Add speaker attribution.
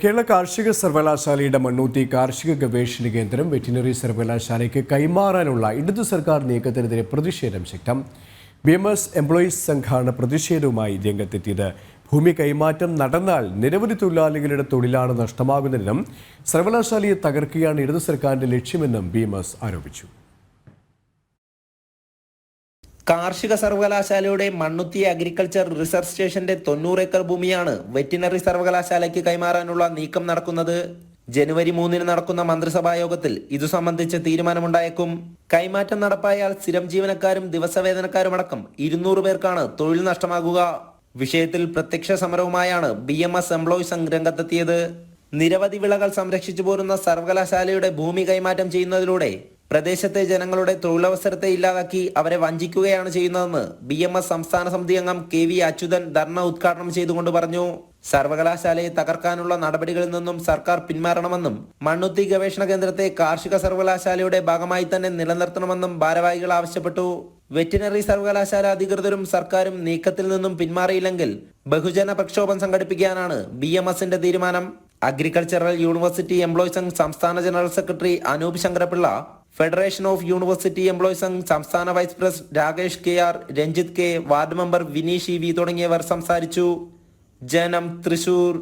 Speaker 1: കേരള കാർഷിക സർവകലാശാലയുടെ മണ്ണൂത്തി കാർഷിക ഗവേഷണ കേന്ദ്രം വെറ്റിനറി സർവകലാശാലയ്ക്ക് കൈമാറാനുള്ള ഇടതു സർക്കാർ നീക്കത്തിനെതിരെ പ്രതിഷേധം ശക്തം. BMS എംപ്ലോയീസ് സംഘാണ് പ്രതിഷേധവുമായി രംഗത്തെത്തിയത്. ഭൂമി കൈമാറ്റം നടന്നാൽ നിരവധി തൊഴിലാളികളുടെ തൊഴിലാണ് നഷ്ടമാകുന്നതെന്നും സർവകലാശാലയെ തകർക്കുകയാണ് ഇടതു സർക്കാരിന്റെ ലക്ഷ്യമെന്നും BMS ആരോപിച്ചു.
Speaker 2: കാർഷിക സർവകലാശാലയുടെ മണ്ണുത്തി അഗ്രികൾച്ചർ റിസർച്ച് സ്റ്റേഷന്റെ 90 ഏക്കർ ഭൂമിയാണ് വെറ്റിനറി സർവകലാശാലയ്ക്ക് കൈമാറാനുള്ള നീക്കം നടക്കുന്നത്. ജനുവരി 3 നടക്കുന്ന മന്ത്രിസഭാ യോഗത്തിൽ ഇതു സംബന്ധിച്ച് തീരുമാനമുണ്ടായേക്കും. കൈമാറ്റം നടപ്പായാൽ സ്ഥിരം ജീവനക്കാരും ദിവസവേതനക്കാരുമടക്കം 200 പേർക്കാണ് തൊഴിൽ നഷ്ടമാകുക. വിഷയത്തിൽ പ്രത്യക്ഷ സമരവുമായാണ് BMS എംപ്ലോയീസ് സംഘ് രംഗത്തെത്തിയത്. നിരവധി വിളകൾ സംരക്ഷിച്ചു പോരുന്ന സർവകലാശാലയുടെ ഭൂമി കൈമാറ്റം ചെയ്യുന്നതിലൂടെ പ്രദേശത്തെ ജനങ്ങളുടെ തൊഴിലവസരത്തെ ഇല്ലാതാക്കി അവരെ വഞ്ചിക്കുകയാണ് ചെയ്യുന്നതെന്ന് BMS സംസ്ഥാന സമിതി അംഗം KV അച്യുതൻ ധർണ ഉദ്ഘാടനം ചെയ്തുകൊണ്ട് പറഞ്ഞു. സർവകലാശാലയെ തകർക്കാനുള്ള നടപടികളിൽ നിന്നും സർക്കാർ പിന്മാറണമെന്നും മണ്ണുത്തി ഗവേഷണ കേന്ദ്രത്തെ കാർഷിക സർവകലാശാലയുടെ ഭാഗമായി തന്നെ നിലനിർത്തണമെന്നും ഭാരവാഹികൾ ആവശ്യപ്പെട്ടു. വെറ്റിനറി സർവകലാശാല അധികൃതരും സർക്കാരും നീക്കത്തിൽ നിന്നും പിന്മാറിയില്ലെങ്കിൽ ബഹുജന പ്രക്ഷോഭം സംഘടിപ്പിക്കാനാണ് BMSന്റെ തീരുമാനം. അഗ്രികൾച്ചറൽ യൂണിവേഴ്സിറ്റി എംപ്ലോയീസ് സംഘ് സംസ്ഥാന general secretary Anoop Sankarapillai, federation of university employees Sangh സംസ്ഥാന vice president Rakesh KR, Ranjith K, ward member Vineesh EV തുടങ്ങിയവർ സംസാരിച്ചു. ജനം, തൃശൂർ.